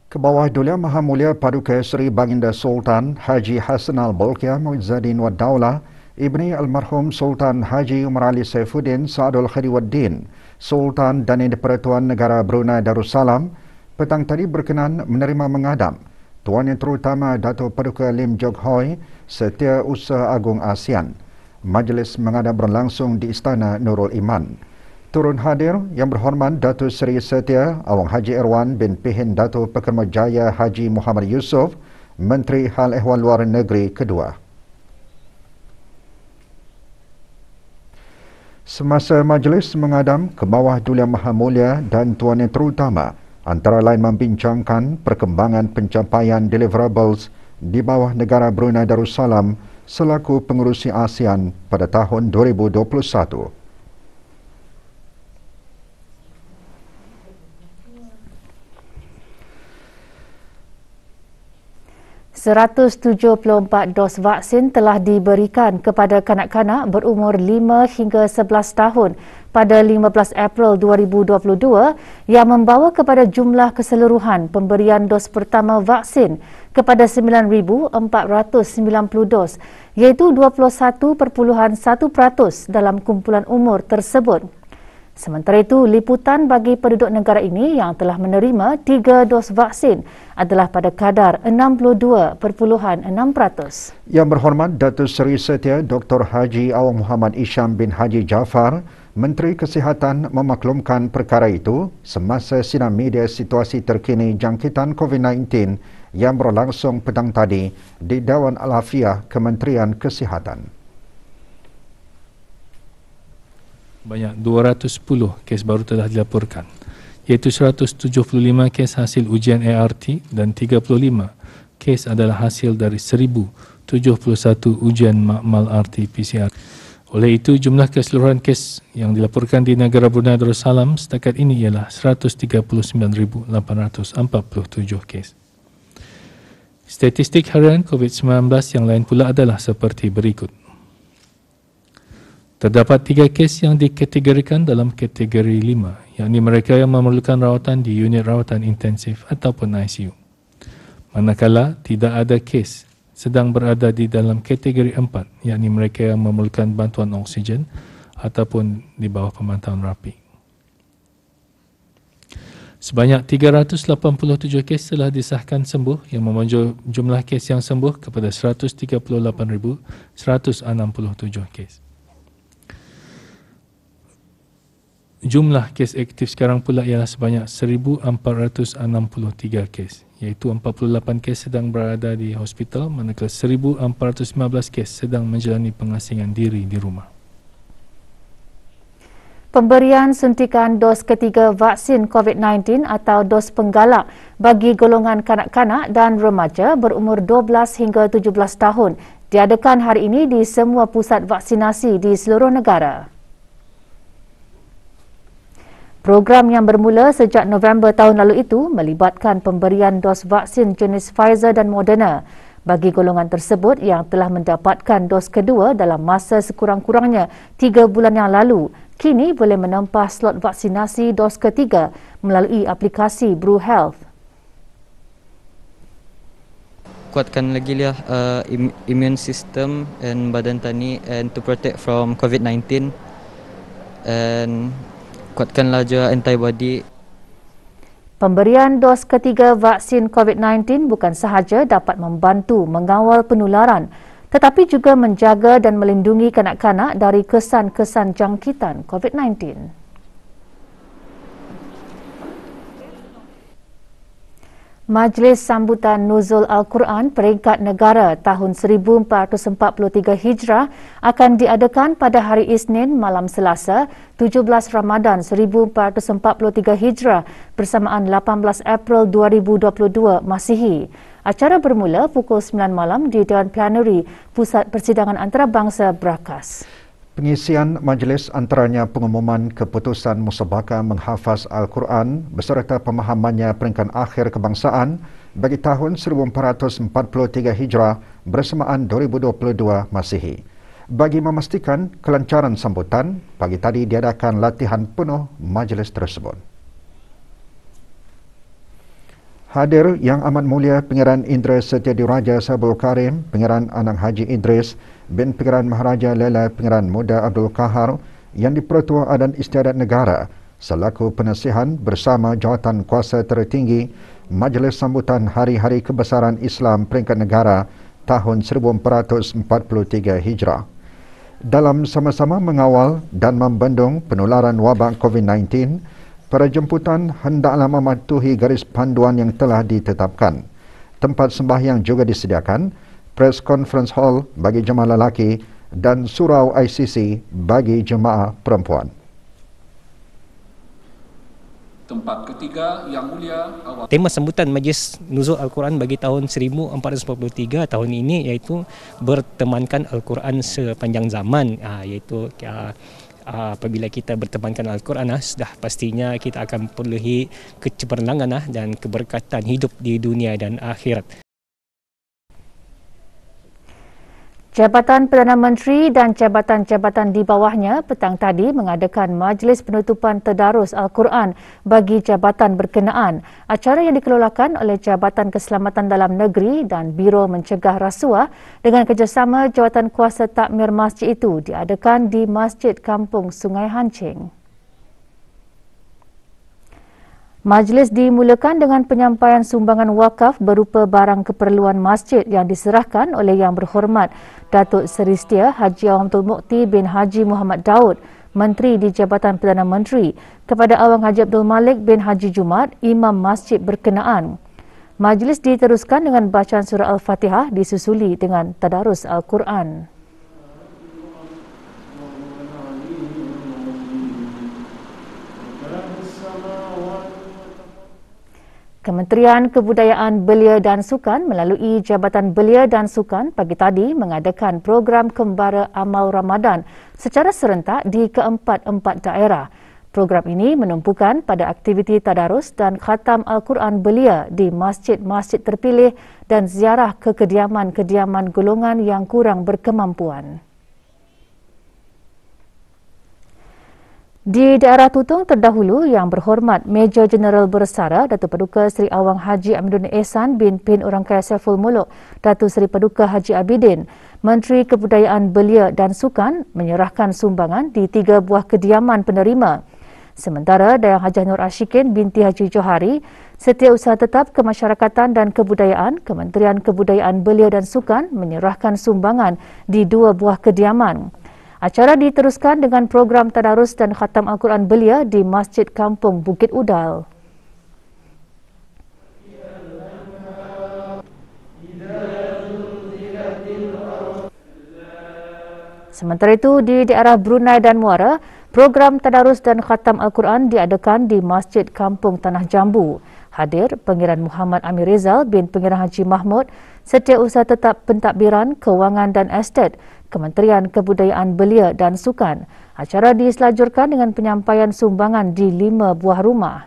Kebawah Duli Maha Mulia Paduka Seri Baginda Sultan Haji Hassan Al-Bolkiah Muizzaddin Wad Daulah Ibni Almarhum Sultan Haji Umar Ali Saifuddin Sa'adul Khadiwaddin Sultan dan Di-Pertuan Negara Brunei Darussalam petang tadi berkenan menerima mengadam Tuan Yang Terutama Dato' Paduka Lim Jock Hoi Setiausaha Agung ASEAN. Majlis mengadam berlangsung di Istana Nurul Iman. Turun hadir Yang Berhormat Dato' Seri Setia Awang Haji Irwan bin Pihin Dato' Pekermajaya Haji Muhammad Yusof, Menteri Hal Ehwal Luar Negeri kedua. Semasa majlis mengadam, Kebawah Duli Maha Mulia dan Tuan Yang Terutama antara lain membincangkan perkembangan pencapaian deliverables di bawah negara Brunei Darussalam selaku pengerusi ASEAN pada tahun 2021. 174 dos vaksin telah diberikan kepada kanak-kanak berumur 5 hingga 11 tahun pada 15 April 2022 yang membawa kepada jumlah keseluruhan pemberian dos pertama vaksin kepada 9,490 dos iaitu 21.1% dalam kumpulan umur tersebut. Sementara itu, liputan bagi penduduk negara ini yang telah menerima 3 dos vaksin adalah pada kadar 62.6%. Yang Berhormat Datuk Seri Setia Dr. Haji Awang Muhammad Isham bin Haji Jaafar, Menteri Kesihatan memaklumkan perkara itu semasa sidang media situasi terkini jangkitan COVID-19 yang berlangsung petang tadi di Dewan Al-Afiah Kementerian Kesihatan. Banyak 210 kes baru telah dilaporkan, iaitu 175 kes hasil ujian ART dan 35 kes adalah hasil dari 1,071 ujian makmal RT-PCR. Oleh itu, jumlah keseluruhan kes yang dilaporkan di negara Brunei Darussalam setakat ini ialah 139,847 kes. Statistik harian COVID-19 yang lain pula adalah seperti berikut. Terdapat 3 kes yang dikategorikan dalam kategori 5, yakni mereka yang memerlukan rawatan di unit rawatan intensif ataupun ICU. Manakala tidak ada kes sedang berada di dalam kategori 4, yakni mereka yang memerlukan bantuan oksigen ataupun di bawah pemantauan rapi. Sebanyak 387 kes telah disahkan sembuh yang membawa jumlah kes yang sembuh kepada 138,167 kes. Jumlah kes aktif sekarang pula ialah sebanyak 1,463 kes, iaitu 48 kes sedang berada di hospital manakala 1,415 kes sedang menjalani pengasingan diri di rumah. Pemberian suntikan dos ketiga vaksin COVID-19 atau dos penggalak bagi golongan kanak-kanak dan remaja berumur 12 hingga 17 tahun diadakan hari ini di semua pusat vaksinasi di seluruh negara. Program yang bermula sejak November tahun lalu itu melibatkan pemberian dos vaksin jenis Pfizer dan Moderna bagi golongan tersebut yang telah mendapatkan dos kedua dalam masa sekurang-kurangnya 3 bulan yang lalu. Kini boleh menempah slot vaksinasi dos ketiga melalui aplikasi Bru Health. Kuatkan lagi lah immune system and badan tani and to protect from COVID-19 and kuatkanlah juga antibody. Pemberian dos ketiga vaksin COVID-19 bukan sahaja dapat membantu mengawal penularan, tetapi juga menjaga dan melindungi kanak-kanak dari kesan-kesan jangkitan COVID-19. Majlis Sambutan Nuzul Al-Quran Peringkat Negara tahun 1443 Hijrah akan diadakan pada hari Isnin malam Selasa 17 Ramadan 1443 Hijrah bersamaan 18 April 2022 Masihi. Acara bermula pukul 9 malam di Dewan Plenary Pusat Persidangan Antarabangsa Brakas. Pengisian majlis antaranya pengumuman keputusan musabaqah menghafaz Al-Quran beserta pemahamannya peringkat akhir kebangsaan bagi tahun 1443 Hijrah bersamaan 2022 Masihi. Bagi memastikan kelancaran sambutan, pagi tadi diadakan latihan penuh majlis tersebut. Hadir Yang Amat Mulia Pangeran Idris Setiadiraja Sabul Karim, Pangeran Anang Haji Idris bin Pangeran Maharaja Lela Pangeran Muda Abdul Kahar yang di-Pertua Adan Istiadat Negara selaku penasihan bersama jawatan kuasa tertinggi Majlis Sambutan Hari-Hari Kebesaran Islam Peringkat Negara tahun 1443 Hijrah. Dalam sama-sama mengawal dan membendung penularan wabak COVID-19, para jemputan hendaklah mematuhi garis panduan yang telah ditetapkan. Tempat sembahyang juga disediakan, press conference hall bagi jemaah lelaki dan surau ICC bagi jemaah perempuan. Tempat ketiga Yang Mulia Awal. Tema sambutan Majlis Nuzul Al-Quran bagi tahun 1443 tahun ini iaitu bertemankan Al-Quran sepanjang zaman, iaitu apabila kita bertemankan Al-Quran, sudah pastinya kita akan perolehi kecemerlangan dan keberkatan hidup di dunia dan akhirat. Jabatan Perdana Menteri dan jabatan-jabatan di bawahnya petang tadi mengadakan majlis penutupan tadarus Al-Quran bagi jabatan berkenaan. Acara yang dikelolakan oleh Jabatan Keselamatan Dalam Negeri dan Biro Mencegah Rasuah dengan kerjasama Jawatan Kuasa Takmir Masjid itu diadakan di Masjid Kampung Sungai Hancing. Majlis dimulakan dengan penyampaian sumbangan wakaf berupa barang keperluan masjid yang diserahkan oleh Yang Berhormat Datuk Seri Setia Haji Awang Tun Mukti bin Haji Muhammad Daud, Menteri di Jabatan Perdana Menteri, kepada Awang Haji Abdul Malik bin Haji Jumat, Imam Masjid berkenaan. Majlis diteruskan dengan bacaan surah Al-Fatihah disusuli dengan tadarus Al-Quran. Kementerian Kebudayaan Belia dan Sukan melalui Jabatan Belia dan Sukan pagi tadi mengadakan program Kembara Amal Ramadan secara serentak di keempat-empat daerah. Program ini menumpukan pada aktiviti tadarus dan khatam Al-Quran Belia di masjid-masjid terpilih dan ziarah ke kediaman-kediaman golongan yang kurang berkemampuan. Di daerah Tutong terdahulu, Yang Berhormat Major Jeneral Bersara Datuk Paduka Seri Awang Haji Amiduddin Ehsan bin Pin Orangkaya Saiful Muluk Datuk Seri Paduka Haji Abidin, Menteri Kebudayaan Belia dan Sukan menyerahkan sumbangan di 3 buah kediaman penerima. Sementara Dayang Hajah Nur Ashikin binti Haji Johari, Setiausaha Tetap Kemasyarakatan dan Kebudayaan, Kementerian Kebudayaan Belia dan Sukan menyerahkan sumbangan di 2 buah kediaman. Acara diteruskan dengan program tadarus dan khatam Al-Quran Belia di Masjid Kampung Bukit Udal. Sementara itu, di daerah Brunei dan Muara, program tadarus dan khatam Al-Quran diadakan di Masjid Kampung Tanah Jambu. Hadir Pangeran Muhammad Amir Rizal bin Pangeran Haji Mahmud, Setiausaha Tetap Pentadbiran, Kewangan dan Estet, Kementerian Kebudayaan Belia dan Sukan. Acara diselajurkan dengan penyampaian sumbangan di 5 buah rumah.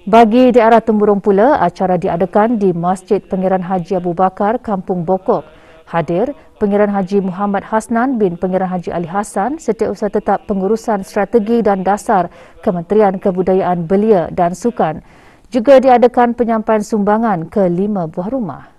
Bagi daerah Temburong pula, acara diadakan di Masjid Pangeran Haji Abu Bakar, Kampung Bokok. Hadir Pangeran Haji Muhammad Hasnan bin Pangeran Haji Ali Hassan, Setiausaha Tetap Pengurusan Strategi dan Dasar, Kementerian Kebudayaan Belia dan Sukan. Juga diadakan penyampaian sumbangan ke 5 buah rumah.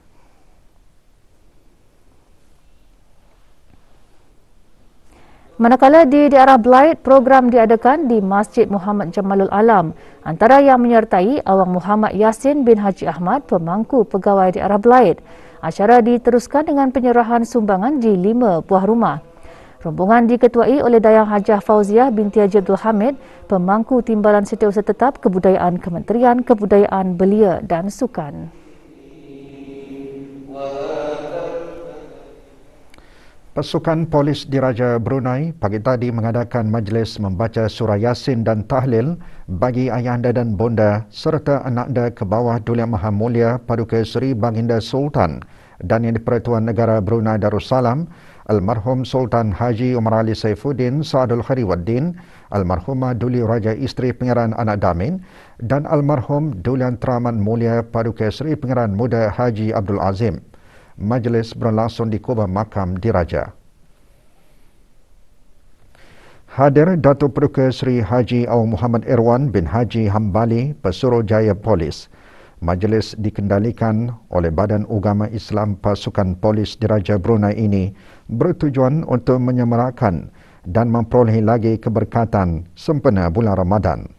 Manakala di daerah Belait, program diadakan di Masjid Muhammad Jamalul Alam. Antara yang menyertai Awang Muhammad Yasin bin Haji Ahmad, pemangku pegawai daerah Belait. Acara diteruskan dengan penyerahan sumbangan di 5 buah rumah. Rombongan diketuai oleh Dayang Hajah Fauziah binti Haji Abdul Hamid, pemangku Timbalan Setiausaha Tetap Kebudayaan Kementerian Kebudayaan Belia dan Sukan. Pasukan Polis Diraja Brunei pagi tadi mengadakan majlis membaca surah Yasin dan tahlil bagi ayahanda dan bonda serta anakda ke bawah Duli Maha Mulia Paduka Seri Baginda Sultan dan Yang di-Pertuan Negara Brunei Darussalam, Almarhum Sultan Haji Umar Ali Saifuddin Saadul Khairuddin, Almarhumah Duli Raja Isteri Pangeran Anak Damin dan Almarhum Dulian Teraman Mulia Paduka Seri Pangeran Muda Haji Abdul Azim. Majlis berlangsung di Kubah Makam Diraja. Hadir Datuk Paduka Seri Haji Awang Muhammad Irwan bin Haji Hambali, Pesuruhjaya Polis. Majlis dikendalikan oleh Badan Ugama Islam Pasukan Polis Diraja Brunei ini bertujuan untuk menyemarakan dan memperolehi lagi keberkatan sempena bulan Ramadan.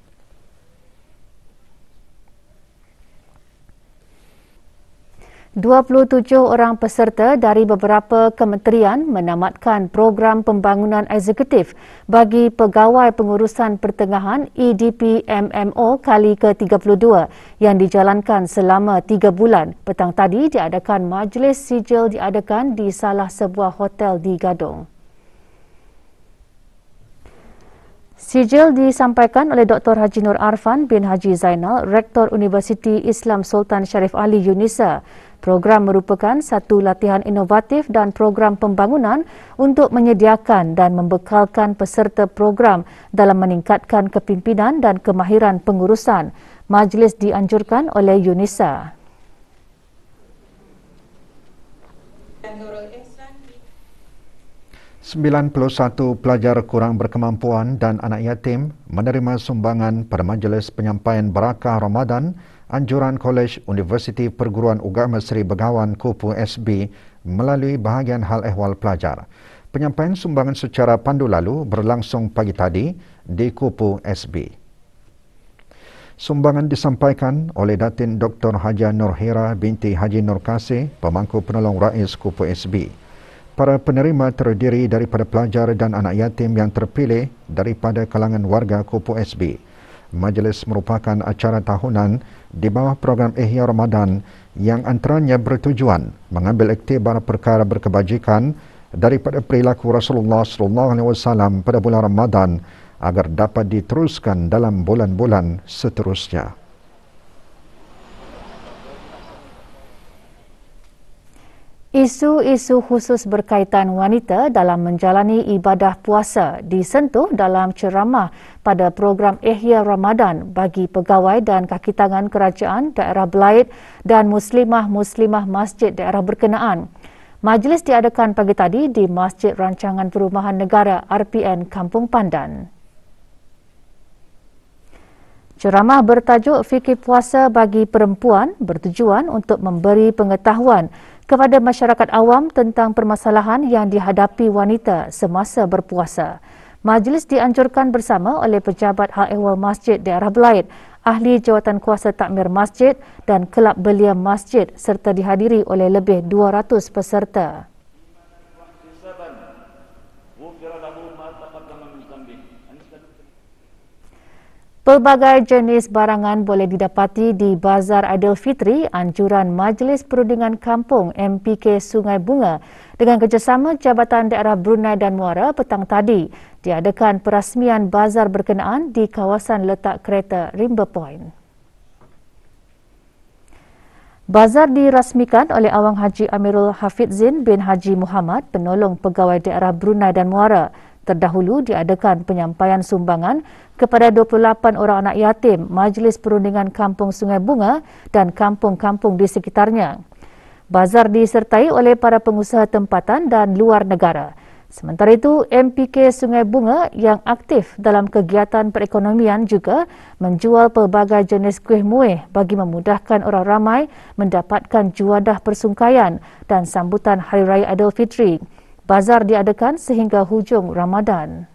27 orang peserta dari beberapa kementerian menamatkan program pembangunan eksekutif bagi pegawai pengurusan pertengahan EDP MMO kali ke-32 yang dijalankan selama 3 bulan. Petang tadi diadakan majlis sijil diadakan di salah sebuah hotel di Gadong. Sijil disampaikan oleh Dr. Haji Nur Arfan bin Haji Zainal, Rektor Universiti Islam Sultan Syarif Ali Yunisa. Program merupakan satu latihan inovatif dan program pembangunan untuk menyediakan dan membekalkan peserta program dalam meningkatkan kepimpinan dan kemahiran pengurusan. Majlis dianjurkan oleh Yunisa. 91 pelajar kurang berkemampuan dan anak yatim menerima sumbangan pada majlis penyampaian Barakah Ramadan Anjuran Kolej Universiti Perguruan Ugama Seri Begawan Kupu SB melalui bahagian hal ehwal pelajar. Penyampaian sumbangan secara pandu lalu berlangsung pagi tadi di Kupu SB. Sumbangan disampaikan oleh Datin Dr. Haja Nur Hira binti Haji Nur Kasih, pemangku penolong Rais Kupu SB. Para penerima terdiri daripada pelajar dan anak yatim yang terpilih daripada kalangan warga Kupu SB. Majlis merupakan acara tahunan di bawah program Ihya Ramadan yang antaranya bertujuan mengambil iktibar perkara berkebajikan daripada perilaku Rasulullah SAW pada bulan Ramadan agar dapat diteruskan dalam bulan-bulan seterusnya. Isu-isu khusus berkaitan wanita dalam menjalani ibadah puasa disentuh dalam ceramah pada program Ihya Ramadan bagi pegawai dan kaki tangan kerajaan daerah Belait dan muslimah-muslimah masjid daerah berkenaan. Majlis diadakan pagi tadi di Masjid Rancangan Perumahan Negara RPN Kampung Pandan. Ceramah bertajuk Fikih Puasa bagi Perempuan bertujuan untuk memberi pengetahuan kepada masyarakat awam tentang permasalahan yang dihadapi wanita semasa berpuasa. Majlis dianjurkan bersama oleh Pejabat Hal Ehwal Masjid Daerah Belait, Ahli Jawatan Kuasa Takmir Masjid dan Kelab Belia Masjid serta dihadiri oleh lebih 200 peserta. Pelbagai jenis barangan boleh didapati di Bazar Aidilfitri Anjuran Majlis Perundingan Kampung MPK Sungai Bunga dengan kerjasama Jabatan Daerah Brunei dan Muara petang tadi diadakan perasmian bazar berkenaan di kawasan letak kereta Rimba Point. Bazar dirasmikan oleh Awang Haji Amirul Hafidzin bin Haji Muhammad, penolong pegawai daerah Brunei dan Muara. Terdahulu diadakan penyampaian sumbangan kepada 28 orang anak yatim Majlis Perundingan Kampung Sungai Bunga dan kampung-kampung di sekitarnya. Bazar disertai oleh para pengusaha tempatan dan luar negara. Sementara itu, MPK Sungai Bunga yang aktif dalam kegiatan perekonomian juga menjual pelbagai jenis kuih muih bagi memudahkan orang ramai mendapatkan juadah persungkaian dan sambutan Hari Raya Aidilfitri. Bazar diadakan sehingga hujung Ramadan.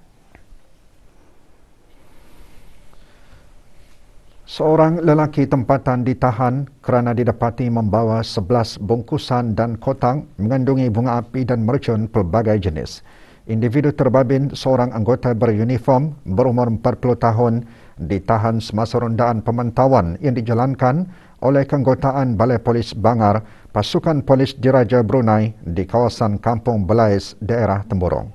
Seorang lelaki tempatan ditahan kerana didapati membawa 11 bungkusan dan kotak mengandungi bunga api dan mercun pelbagai jenis. Individu terbabit, seorang anggota beruniform berumur 40 tahun, ditahan semasa rondaan pemantauan yang dijalankan oleh keanggotaan Balai Polis Bangar, Pasukan Polis Diraja Brunei di kawasan Kampung Belais, daerah Temburong.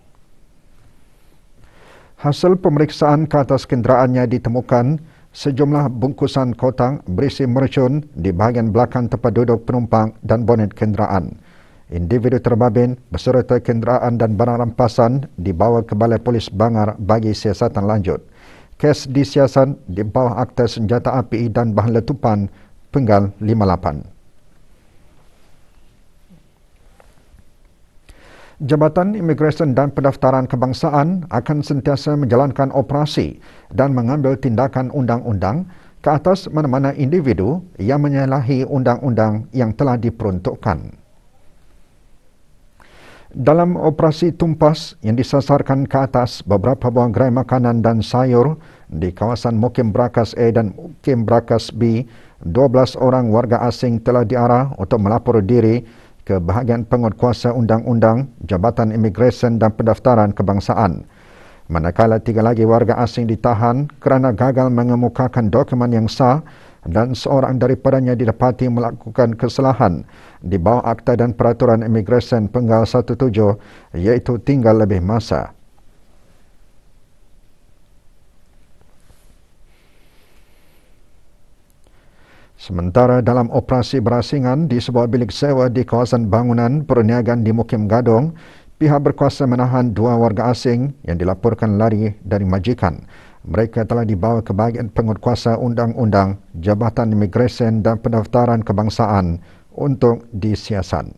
Hasil pemeriksaan ke atas kenderaannya ditemukan sejumlah bungkusan kotak berisi mercun di bahagian belakang tempat duduk penumpang dan bonet kenderaan. Individu terbabit beserta kenderaan dan barang rampasan dibawa ke Balai Polis Bangar bagi siasatan lanjut. Kes disiasat di bawah Akta Senjata Api dan Bahan Letupan Penggal 58. Jabatan Imigresen dan Pendaftaran Kebangsaan akan sentiasa menjalankan operasi dan mengambil tindakan undang-undang ke atas mana-mana individu yang menyalahi undang-undang yang telah diperuntukkan. Dalam operasi tumpas yang disasarkan ke atas beberapa buah gerai makanan dan sayur di kawasan Mukim Brakas A dan Mukim Brakas B, 12 orang warga asing telah diarah untuk melapor diri ke bahagian penguatkuasa undang-undang Jabatan Imigresen dan Pendaftaran Kebangsaan. Manakala 3 lagi warga asing ditahan kerana gagal mengemukakan dokumen yang sah dan seorang daripadanya didapati melakukan kesalahan di bawah Akta dan Peraturan Imigresen Penggal 17 iaitu tinggal lebih masa. Sementara dalam operasi berasingan di sebuah bilik sewa di kawasan bangunan perniagaan di Mukim Gadong, pihak berkuasa menahan 2 warga asing yang dilaporkan lari dari majikan. Mereka telah dibawa ke bahagian penguatkuasa undang-undang Jabatan Imigresen dan Pendaftaran Kebangsaan untuk disiasat.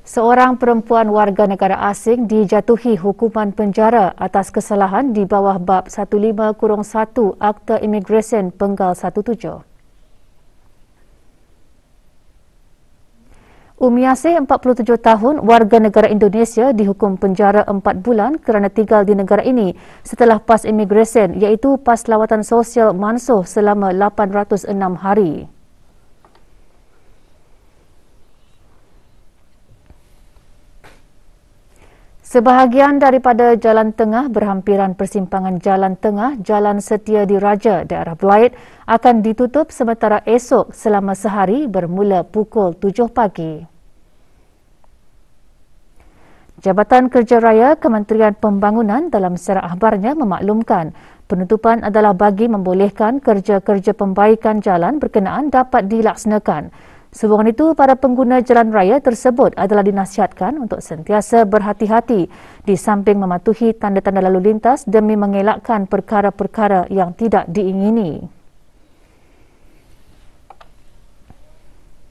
Seorang perempuan warga negara asing dijatuhi hukuman penjara atas kesalahan di bawah bab 15-1 Akta Imigresen Penggal 17. Umiasih 47 tahun, warga negara Indonesia dihukum penjara 4 bulan kerana tinggal di negara ini setelah PAS Imigresen iaitu PAS Lawatan Sosial mansuh selama 806 hari. Sebahagian daripada Jalan Tengah berhampiran persimpangan Jalan Tengah, Jalan Setia Diraja, daerah Belait akan ditutup sementara esok selama sehari bermula pukul 7 pagi. Jabatan Kerja Raya Kementerian Pembangunan dalam secara akhbarnya memaklumkan penutupan adalah bagi membolehkan kerja-kerja pembaikan jalan berkenaan dapat dilaksanakan. Sehubungan itu, para pengguna jalan raya tersebut adalah dinasihatkan untuk sentiasa berhati-hati di samping mematuhi tanda-tanda lalu lintas demi mengelakkan perkara-perkara yang tidak diingini.